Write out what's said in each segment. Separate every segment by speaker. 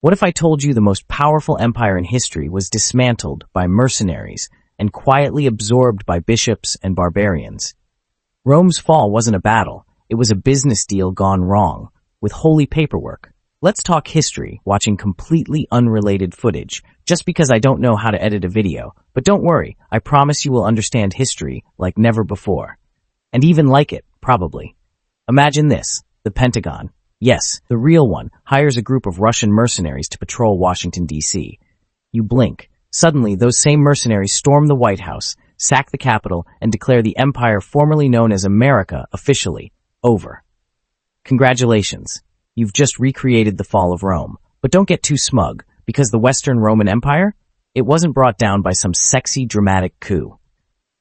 Speaker 1: What if I told you the most powerful empire in history was dismantled by mercenaries and quietly absorbed by bishops and barbarians? Rome's fall wasn't a battle, it was a business deal gone wrong, with holy paperwork. Let's talk history, watching completely unrelated footage, just because I don't know how to edit a video. But don't worry, I promise you will understand history like never before. And even like it, probably. Imagine this, the Pentagon. Yes, the real one hires a group of Russian mercenaries to patrol Washington, D.C. You blink. Suddenly, those same mercenaries storm the White House, sack the Capitol, and declare the empire formerly known as America officially over. Congratulations. You've just recreated the fall of Rome. But don't get too smug, because the Western Roman Empire? It wasn't brought down by some sexy, dramatic coup.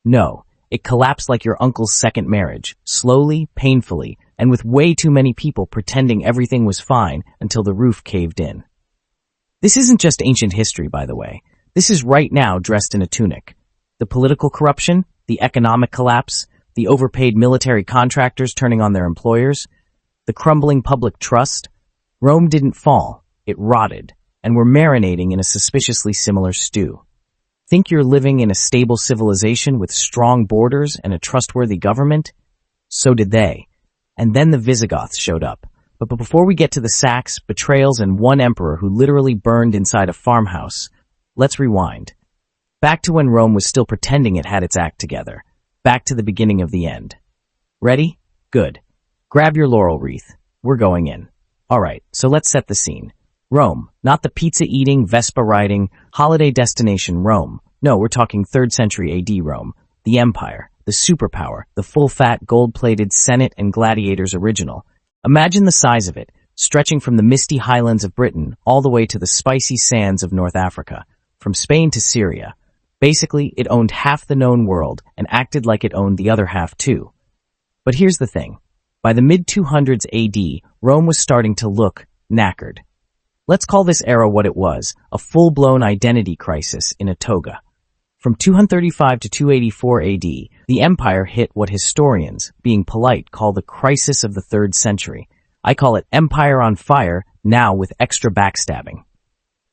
Speaker 1: No, it collapsed like your uncle's second marriage, slowly, painfully, and with way too many people pretending everything was fine until the roof caved in. This isn't just ancient history, by the way. This is right now dressed in a tunic. The political corruption, the economic collapse, the overpaid military contractors turning on their employers, the crumbling public trust. Rome didn't fall, it rotted, and we're marinating in a suspiciously similar stew. Think you're living in a stable civilization with strong borders and a trustworthy government? So did they. And then the Visigoths showed up. But before we get to the sacks, betrayals, and one emperor who literally burned inside a farmhouse, let's rewind. Back to when Rome was still pretending it had its act together. Back to the beginning of the end. Ready? Good. Grab your laurel wreath. We're going in. Alright, so let's set the scene. Rome, not the pizza-eating, Vespa-riding, holiday destination Rome. No, we're talking 3rd century AD Rome. The empire, the superpower, the full-fat, gold-plated Senate and gladiators original. Imagine the size of it, stretching from the misty highlands of Britain all the way to the spicy sands of North Africa, from Spain to Syria. Basically, it owned half the known world and acted like it owned the other half too. But here's the thing. By the mid-200s AD, Rome was starting to look knackered. Let's call this era what it was, a full-blown identity crisis in a toga. From 235 to 284 AD, the empire hit what historians, being polite, call the crisis of the 3rd century. I call it empire on fire, now with extra backstabbing.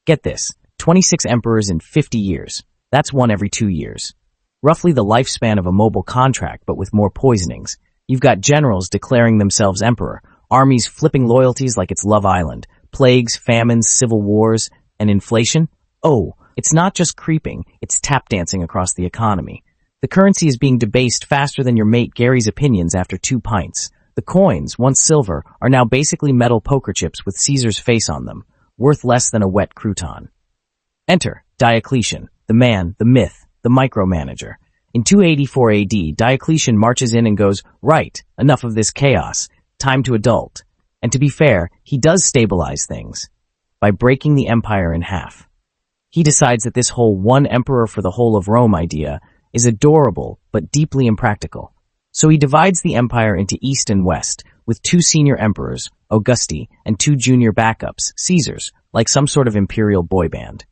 Speaker 1: Get this, 26 emperors in 50 years. That's one every 2 years. Roughly the lifespan of a mobile contract, but with more poisonings. You've got generals declaring themselves emperor, armies flipping loyalties like it's Love Island, plagues, famines, civil wars, and inflation? Oh, it's not just creeping, it's tap dancing across the economy. The currency is being debased faster than your mate Gary's opinions after 2 pints. The coins, once silver, are now basically metal poker chips with Caesar's face on them, worth less than a wet crouton. Enter Diocletian, the man, the myth, the micromanager. In 284 AD, Diocletian marches in and goes, right, enough of this chaos, time to adult. And to be fair, he does stabilize things by breaking the empire in half. He decides that this whole one emperor for the whole of Rome idea is adorable but deeply impractical. So he divides the empire into east and west, with 2 senior emperors, Augusti, and 2 junior backups, Caesars, like some sort of imperial boy band.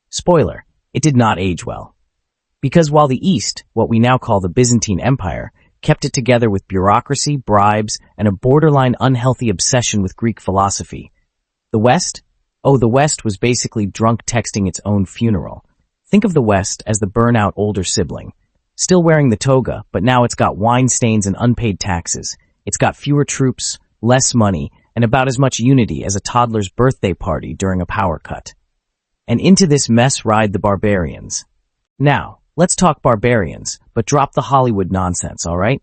Speaker 1: Spoiler, it did not age well. Because while the East, what we now call the Byzantine Empire, kept it together with bureaucracy, bribes, and a borderline unhealthy obsession with Greek philosophy, the West? Oh, the West was basically drunk texting its own funeral. Think of the West as the burnout older sibling. Still wearing the toga, but now it's got wine stains and unpaid taxes. It's got fewer troops, less money, and about as much unity as a toddler's birthday party during a power cut. And into this mess ride the barbarians. Now, let's talk barbarians, but drop the Hollywood nonsense, alright?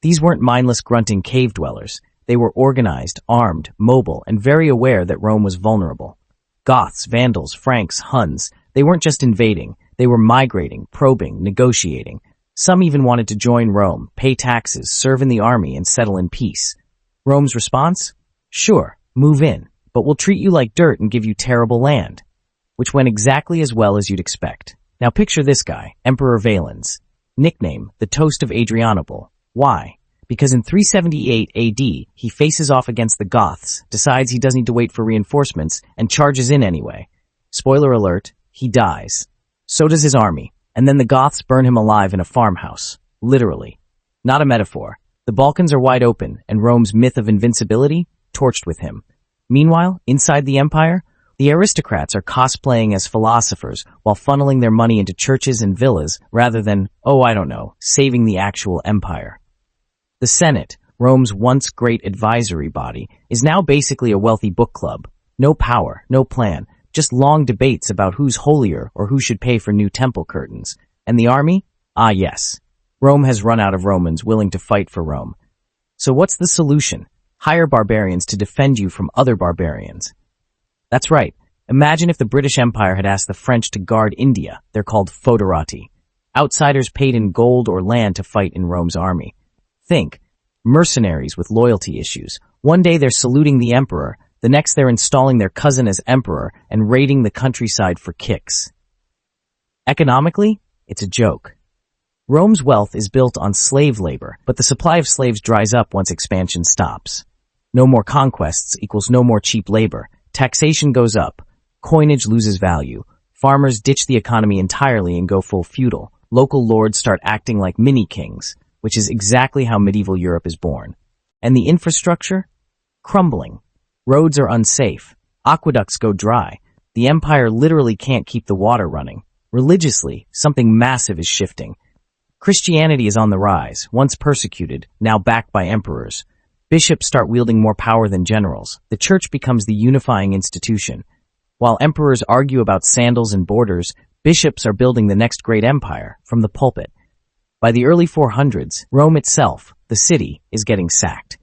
Speaker 1: These weren't mindless grunting cave dwellers. They were organized, armed, mobile, and very aware that Rome was vulnerable. Goths, Vandals, Franks, Huns, they weren't just invading, they were migrating, probing, negotiating. Some even wanted to join Rome, pay taxes, serve in the army, and settle in peace. Rome's response? Sure, move in, but we'll treat you like dirt and give you terrible land. Which went exactly as well as you'd expect. Now picture this guy, Emperor Valens. Nickname, the Toast of Adrianople. Why? Because in 378 AD, he faces off against the Goths, decides he doesn't need to wait for reinforcements, and charges in anyway. Spoiler alert, he dies. So does his army, and then the Goths burn him alive in a farmhouse. Literally. Not a metaphor. The Balkans are wide open, and Rome's myth of invincibility, torched with him. Meanwhile, inside the empire, The aristocrats are cosplaying as philosophers while funneling their money into churches and villas rather than, saving the actual empire. The Senate, Rome's once great advisory body, is now basically a wealthy book club. No power, no plan, just long debates about who's holier or who should pay for new temple curtains. And the army? Ah, yes. Rome has run out of Romans willing to fight for Rome. So what's the solution? Hire barbarians to defend you from other barbarians. That's right. Imagine if the British Empire had asked the French to guard India. They're called foederati. Outsiders paid in gold or land to fight in Rome's army. Think, mercenaries with loyalty issues. One day they're saluting the emperor, the next they're installing their cousin as emperor and raiding the countryside for kicks. Economically, it's a joke. Rome's wealth is built on slave labor, but the supply of slaves dries up once expansion stops. No more conquests equals no more cheap labor. Taxation goes up. Coinage loses value. Farmers ditch the economy entirely and go full feudal. Local lords start acting like mini-kings, which is exactly how medieval Europe is born. And the infrastructure? Crumbling. Roads are unsafe. Aqueducts go dry. The empire literally can't keep the water running. Religiously, something massive is shifting. Christianity is on the rise, once persecuted, now backed by emperors. Bishops start wielding more power than generals. The church becomes the unifying institution. While emperors argue about sandals and borders, bishops are building the next great empire from the pulpit. By the early 400s, Rome itself, the city, is getting sacked.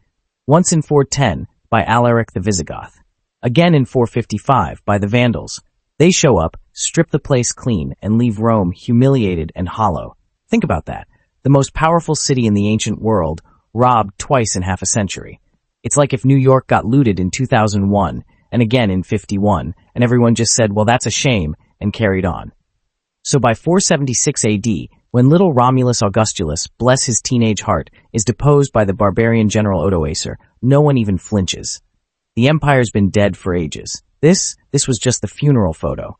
Speaker 1: Once in 410, by Alaric the Visigoth. Again in 455, by the Vandals. They show up, strip the place clean, and leave Rome humiliated and hollow. Think about that. The most powerful city in the ancient world, robbed twice in half a century. It's like if New York got looted in 2001, and again in 51, and everyone just said, well, that's a shame, and carried on. So by 476 AD, when little Romulus Augustulus, bless his teenage heart, is deposed by the barbarian general Odoacer, no one even flinches. The empire's been dead for ages. This was just the funeral photo.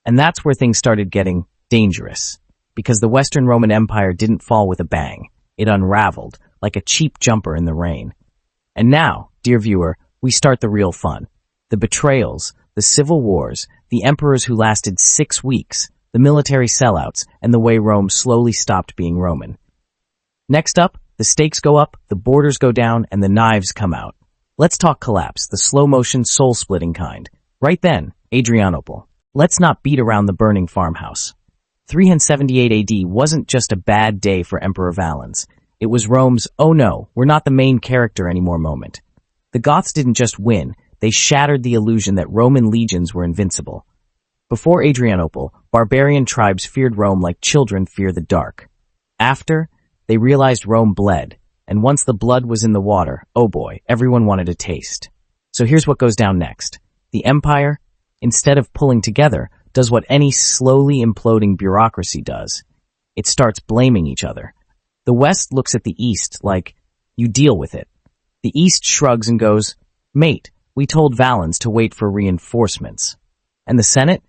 Speaker 1: And that's where things started getting dangerous. Because the Western Roman Empire didn't fall with a bang. It unraveled, like a cheap jumper in the rain. And now, dear viewer, we start the real fun. The betrayals, the civil wars, the emperors who lasted 6 weeks, the military sellouts, and the way Rome slowly stopped being Roman. Next up, the stakes go up, the borders go down, and the knives come out. Let's talk collapse, the slow-motion, soul-splitting kind. Right then, Adrianople. Let's not beat around the burning farmhouse. 378 AD wasn't just a bad day for Emperor Valens. It was Rome's, oh no, we're not the main character anymore moment. The Goths didn't just win, they shattered the illusion that Roman legions were invincible. Before Adrianople, barbarian tribes feared Rome like children fear the dark. After, they realized Rome bled, and once the blood was in the water, oh boy, everyone wanted a taste. So here's what goes down next. The empire, instead of pulling together, does what any slowly imploding bureaucracy does. It starts blaming each other. The West looks at the East like, you deal with it. The East shrugs and goes, mate, we told Valens to wait for reinforcements. And the Senate?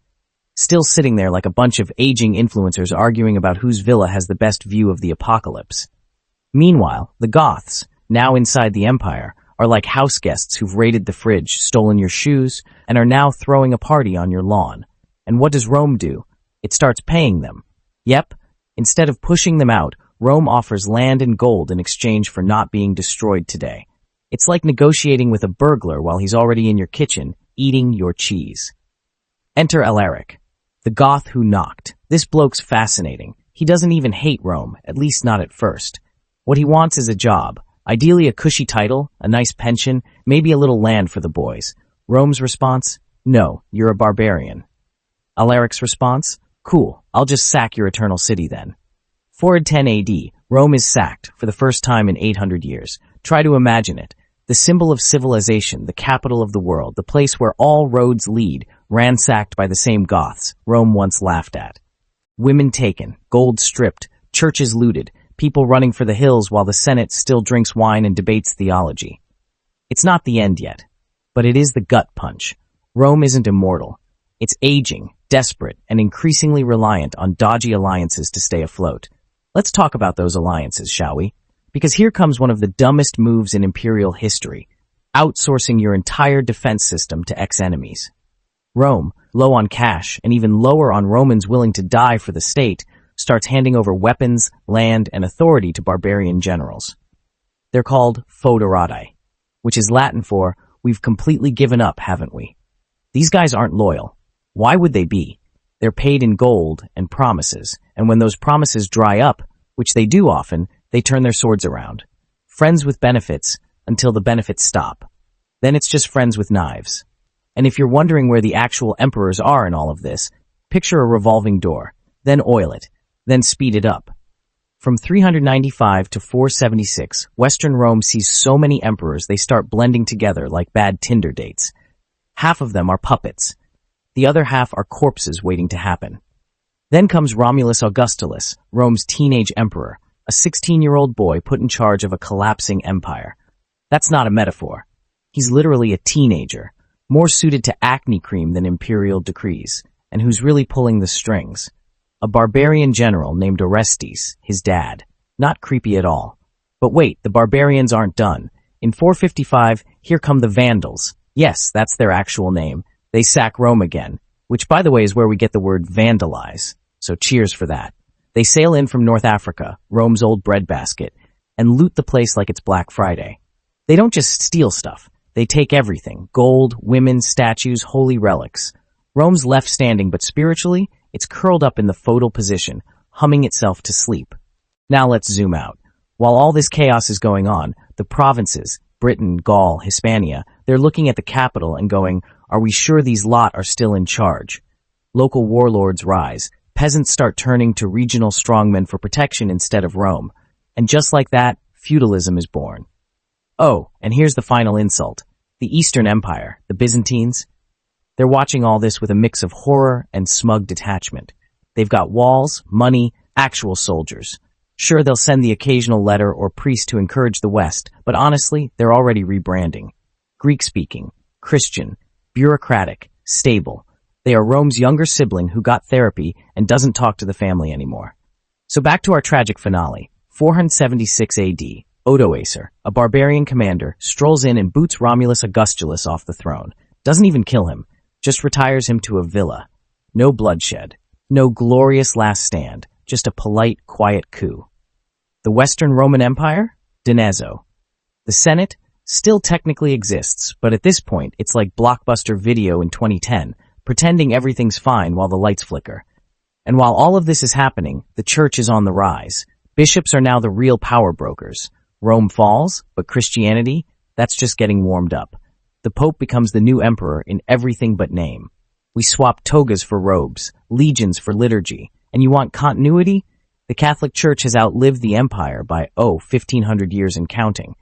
Speaker 1: Still sitting there like a bunch of aging influencers arguing about whose villa has the best view of the apocalypse. Meanwhile, the Goths, now inside the empire, are like house guests who've raided the fridge, stolen your shoes, and are now throwing a party on your lawn. And what does Rome do? It starts paying them. Yep, instead of pushing them out, Rome offers land and gold in exchange for not being destroyed today. It's like negotiating with a burglar while he's already in your kitchen, eating your cheese. Enter Alaric, the Goth who knocked. This bloke's fascinating. He doesn't even hate Rome, at least not at first. What he wants is a job, ideally a cushy title, a nice pension, maybe a little land for the boys. Rome's response? No, you're a barbarian. Alaric's response? Cool, I'll just sack your eternal city then. 410 AD, Rome is sacked for the first time in 800 years. Try to imagine it. The symbol of civilization, the capital of the world, the place where all roads lead, ransacked by the same Goths Rome once laughed at. Women taken, gold stripped, churches looted, people running for the hills while the Senate still drinks wine and debates theology. It's not the end yet, but it is the gut punch. Rome isn't immortal. It's aging, desperate, and increasingly reliant on dodgy alliances to stay afloat. Let's talk about those alliances, shall we? Because here comes one of the dumbest moves in imperial history, outsourcing your entire defense system to ex-enemies. Rome, low on cash and even lower on Romans willing to die for the state, starts handing over weapons, land, and authority to barbarian generals. They're called foederati, which is Latin for, we've completely given up, haven't we? These guys aren't loyal. Why would they be? They're paid in gold and promises, and when those promises dry up, which they do often, they turn their swords around. Friends with benefits until the benefits stop. Then it's just friends with knives. And if you're wondering where the actual emperors are in all of this, picture a revolving door, then oil it, then speed it up. From 395 to 476, Western Rome sees so many emperors they start blending together like bad Tinder dates. Half of them are puppets. The other half are corpses waiting to happen. Then comes Romulus Augustulus, Rome's teenage emperor, a 16-year-old boy put in charge of a collapsing empire. That's not a metaphor. He's literally a teenager, more suited to acne cream than imperial decrees, and who's really pulling the strings. A barbarian general named Orestes, his dad. Not creepy at all. But wait, the barbarians aren't done. In 455, here come the Vandals. Yes, that's their actual name. They sack Rome again, which by the way is where we get the word vandalize. So cheers for that. They sail in from North Africa, Rome's old breadbasket, and loot the place like it's Black Friday. They don't just steal stuff. They take everything. Gold, women, statues, holy relics. Rome's left standing, but spiritually, it's curled up in the feudal position, humming itself to sleep. Now let's zoom out. While all this chaos is going on, the provinces, Britain, Gaul, Hispania, they're looking at the capital and going, are we sure these lot are still in charge? Local warlords rise. Peasants start turning to regional strongmen for protection instead of Rome. And just like that, feudalism is born. Oh, and here's the final insult. The Eastern Empire, the Byzantines, they're watching all this with a mix of horror and smug detachment. They've got walls, money, actual soldiers. Sure, they'll send the occasional letter or priest to encourage the West, but honestly, they're already rebranding. Greek-speaking, Christian, bureaucratic, stable. They are Rome's younger sibling who got therapy and doesn't talk to the family anymore. So back to our tragic finale. 476 AD, Odoacer, a barbarian commander, strolls in and boots Romulus Augustulus off the throne. Doesn't even kill him, just retires him to a villa. No bloodshed, no glorious last stand, just a polite, quiet coup. The Western Roman Empire? Denezzo. The Senate still technically exists, but at this point, it's like Blockbuster Video in 2010, pretending everything's fine while the lights flicker. And while all of this is happening, the church is on the rise. Bishops are now the real power brokers. Rome falls, but Christianity, that's just getting warmed up. The Pope becomes the new emperor in everything but name. We swap togas for robes, legions for liturgy, and you want continuity? The Catholic Church has outlived the empire by, 1,500 years and counting.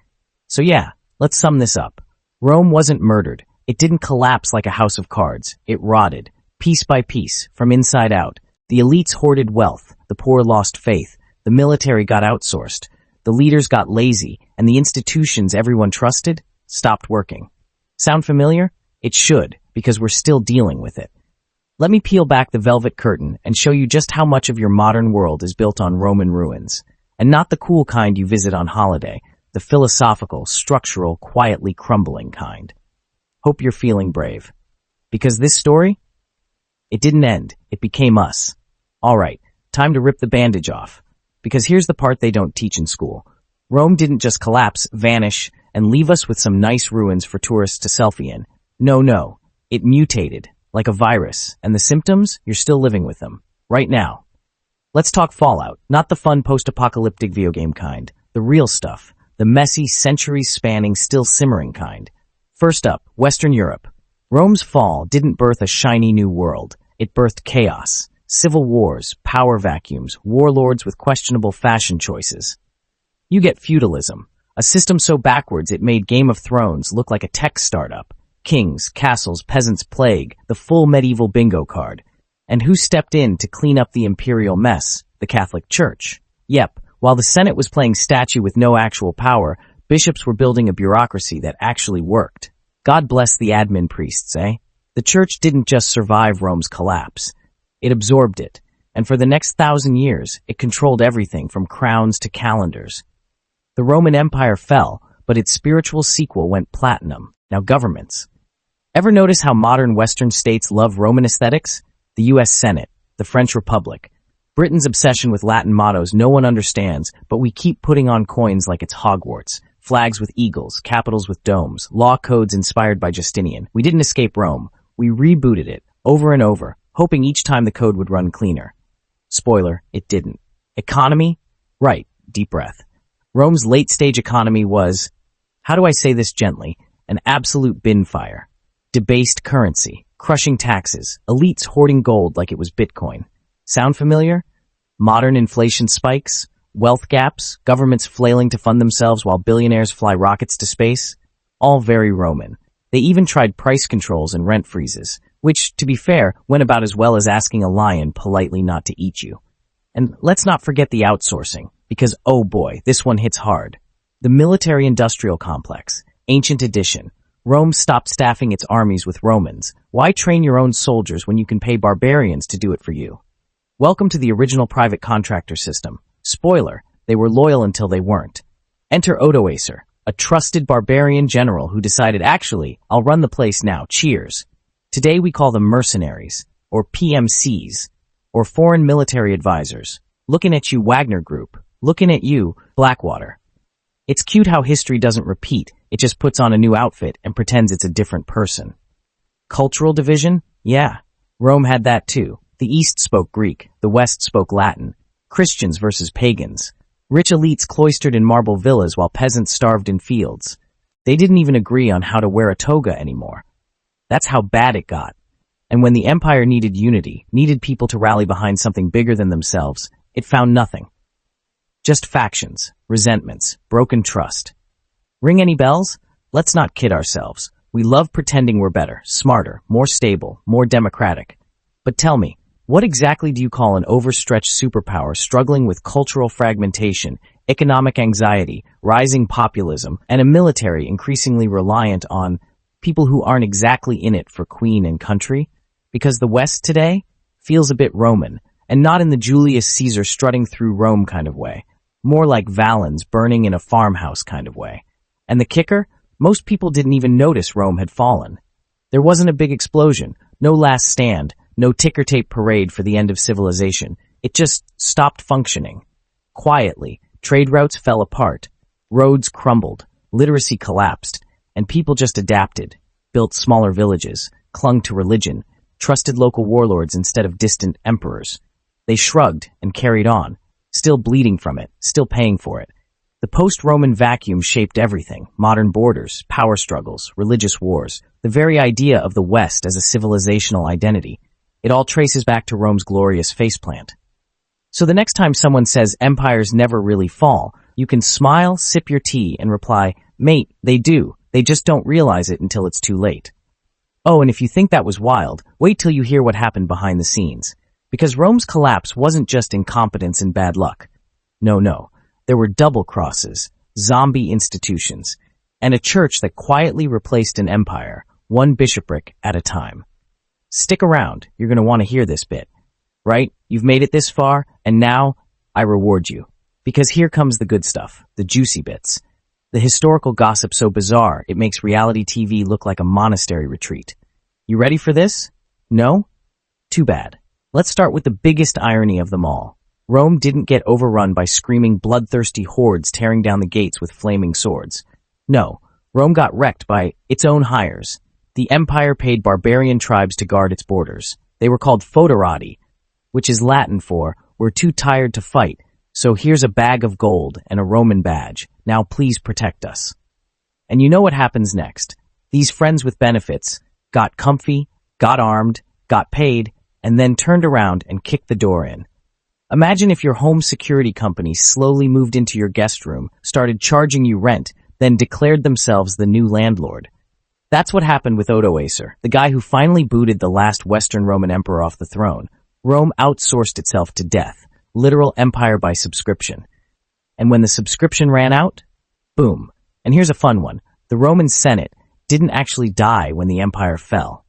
Speaker 1: So yeah, let's sum this up. Rome wasn't murdered. It didn't collapse like a house of cards. It rotted, piece by piece, from inside out. The elites hoarded wealth, the poor lost faith, the military got outsourced, the leaders got lazy, and the institutions everyone trusted stopped working. Sound familiar? It should, because we're still dealing with it. Let me peel back the velvet curtain and show you just how much of your modern world is built on Roman ruins. And not the cool kind you visit on holiday, the philosophical, structural, quietly crumbling kind. Hope you're feeling brave. Because this story? It didn't end. It became us. Alright, time to rip the bandage off. Because here's the part they don't teach in school. Rome didn't just collapse, vanish, and leave us with some nice ruins for tourists to selfie in. No. It mutated, like a virus, and the symptoms, you're still living with them. Right now. Let's talk Fallout, not the fun post-apocalyptic video game kind. The real stuff. The messy, centuries-spanning, still simmering kind. First up, Western Europe. Rome's fall didn't birth a shiny new world. It birthed chaos. Civil wars, power vacuums, warlords with questionable fashion choices. You get feudalism. A system so backwards it made Game of Thrones look like a tech startup. Kings, castles, peasants' plague, the full medieval bingo card. And who stepped in to clean up the imperial mess? The Catholic Church. Yep, while the Senate was playing statue with no actual power, bishops were building a bureaucracy that actually worked. God bless the admin priests, eh? The Church didn't just survive Rome's collapse. It absorbed it, and for the next 1,000 years, it controlled everything from crowns to calendars. The Roman Empire fell, but its spiritual sequel went platinum. Now governments. Ever notice how modern Western states love Roman aesthetics? The US Senate, the French Republic, Britain's obsession with Latin mottos no one understands, but we keep putting on coins like it's Hogwarts, flags with eagles, capitals with domes, law codes inspired by Justinian. We didn't escape Rome. We rebooted it, over and over, hoping each time the code would run cleaner. Spoiler, it didn't. Economy? Right, deep breath. Rome's late-stage economy was, how do I say this gently, an absolute bin fire. Debased currency, crushing taxes, elites hoarding gold like it was Bitcoin. Sound familiar? Modern inflation spikes, wealth gaps, governments flailing to fund themselves while billionaires fly rockets to space. All very Roman. They even tried price controls and rent freezes, which, to be fair, went about as well as asking a lion politely not to eat you. And let's not forget the outsourcing, because oh boy, this one hits hard. The military-industrial complex, ancient edition. Rome stopped staffing its armies with Romans. Why train your own soldiers when you can pay barbarians to do it for you? Welcome to the original private contractor system. Spoiler, they were loyal until they weren't. Enter Odoacer, a trusted barbarian general who decided, actually, I'll run the place now, cheers. Today we call them mercenaries, or PMCs, or foreign military advisors. Looking at you, Wagner Group. Looking at you, Blackwater. It's cute how history doesn't repeat, it just puts on a new outfit and pretends it's a different person. Cultural division? Yeah, Rome had that too. The East spoke Greek, the West spoke Latin. Christians versus pagans. Rich elites cloistered in marble villas while peasants starved in fields. They didn't even agree on how to wear a toga anymore. That's how bad it got. And when the empire needed unity, needed people to rally behind something bigger than themselves, it found nothing. Just factions, resentments, broken trust. Ring any bells? Let's not kid ourselves. We love pretending we're better, smarter, more stable, more democratic. But tell me, what exactly do you call an overstretched superpower struggling with cultural fragmentation, economic anxiety, rising populism, and a military increasingly reliant on people who aren't exactly in it for queen and country? Because the West today feels a bit Roman, and not in the Julius Caesar strutting through Rome kind of way, more like Valens burning in a farmhouse kind of way. And the kicker? Most people didn't even notice Rome had fallen. There wasn't a big explosion, no last stand, no ticker tape parade for the end of civilization. It just stopped functioning. Quietly, trade routes fell apart, roads crumbled, literacy collapsed, and people just adapted, built smaller villages, clung to religion, trusted local warlords instead of distant emperors. They shrugged and carried on, still bleeding from it, still paying for it. The post-Roman vacuum shaped everything: modern borders, power struggles, religious wars, the very idea of the West as a civilizational identity. It all traces back to Rome's glorious faceplant. So the next time someone says empires never really fall, you can smile, sip your tea, and reply, mate, they do. They just don't realize it until it's too late. Oh, and if you think that was wild, wait till you hear what happened behind the scenes. Because Rome's collapse wasn't just incompetence and bad luck. No. There were double crosses, zombie institutions, and a church that quietly replaced an empire, one bishopric at a time. Stick around, you're going to want to hear this bit. Right? You've made it this far, and now I reward you. Because here comes the good stuff, the juicy bits. The historical gossip so bizarre, it makes reality TV look like a monastery retreat. You ready for this? No? Too bad. Let's start with the biggest irony of them all. Rome didn't get overrun by screaming bloodthirsty hordes tearing down the gates with flaming swords. No, Rome got wrecked by its own hires. The empire paid barbarian tribes to guard its borders. They were called foederati, which is Latin for, we're too tired to fight, so here's a bag of gold and a Roman badge. Now please protect us. And you know what happens next. These friends with benefits got comfy, got armed, got paid, and then turned around and kicked the door in. Imagine if your home security company slowly moved into your guest room, started charging you rent, then declared themselves the new landlord. That's what happened with Odoacer, the guy who finally booted the last Western Roman emperor off the throne. Rome outsourced itself to death, literal empire by subscription. And when the subscription ran out, boom. And here's a fun one. The Roman Senate didn't actually die when the empire fell.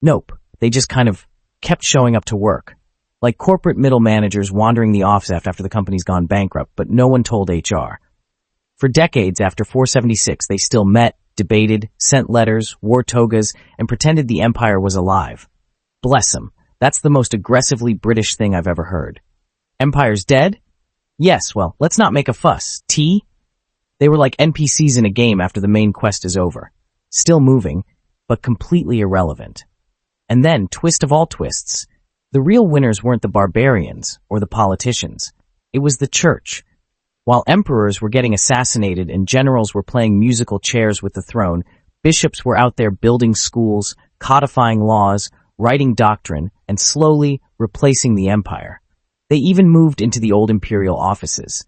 Speaker 1: Nope, they just kind of kept showing up to work. Like corporate middle managers wandering the office after the company's gone bankrupt, but no one told HR. For decades after 476, they still met, debated, sent letters, wore togas, and pretended the empire was alive. Bless 'em. That's the most aggressively British thing I've ever heard. Empire's dead? Yes, well, let's not make a fuss. Tea? They were like NPCs in a game after the main quest is over. Still moving, but completely irrelevant. And then, twist of all twists, the real winners weren't the barbarians or the politicians. It was the church. While emperors were getting assassinated and generals were playing musical chairs with the throne, bishops were out there building schools, codifying laws, writing doctrine, and slowly replacing the empire. They even moved into the old imperial offices.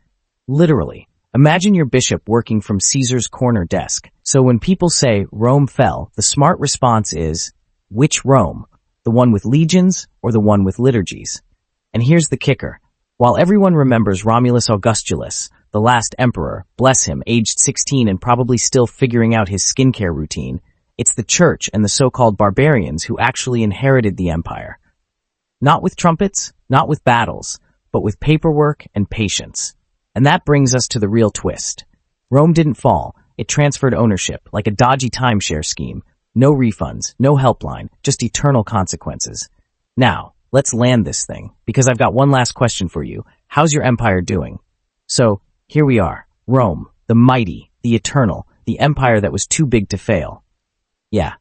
Speaker 1: Literally. Imagine your bishop working from Caesar's corner desk. So when people say Rome fell, the smart response is, which Rome? The one with legions or the one with liturgies? And here's the kicker. While everyone remembers Romulus Augustulus, the last emperor, bless him, aged 16 and probably still figuring out his skincare routine, it's the church and the so-called barbarians who actually inherited the empire. Not with trumpets, not with battles, but with paperwork and patience. And that brings us to the real twist. Rome didn't fall. It transferred ownership, like a dodgy timeshare scheme. No refunds, no helpline, just eternal consequences. Now, let's land this thing, because I've got one last question for you. How's your empire doing? So, here we are. Rome, the mighty, the eternal, the empire that was too big to fail. Yeah,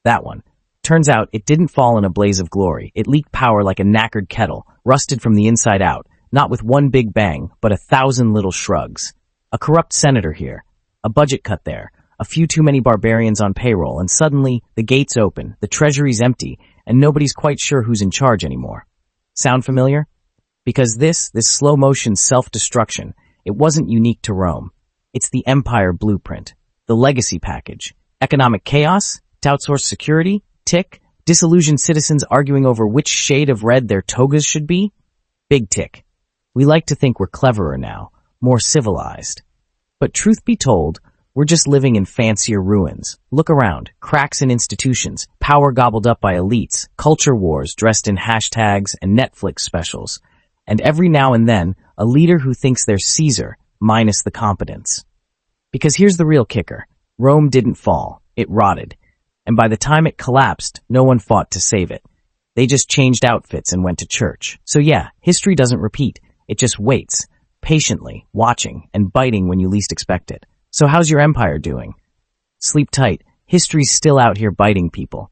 Speaker 1: that one. Turns out it didn't fall in a blaze of glory. It leaked power like a knackered kettle, rusted from the inside out, not with one big bang, but 1,000 little shrugs. A corrupt senator here, a budget cut there, a few too many barbarians on payroll, and suddenly the gates open, the treasury's empty, and nobody's quite sure who's in charge anymore. Sound familiar? Because this slow-motion self-destruction, it wasn't unique to Rome. It's the empire blueprint, the legacy package. Economic chaos, outsourced security, tick, disillusioned citizens arguing over which shade of red their togas should be. Big tick. We like to think we're cleverer now, more civilized. But truth be told, we're just living in fancier ruins. Look around, cracks in institutions, power gobbled up by elites, culture wars dressed in hashtags and Netflix specials, and every now and then, a leader who thinks they're Caesar, minus the competence. Because here's the real kicker. Rome didn't fall, it rotted. And by the time it collapsed, no one fought to save it. They just changed outfits and went to church. So yeah, history doesn't repeat. It just waits, patiently, watching, and biting when you least expect it. So how's your empire doing? Sleep tight. History's still out here biting people.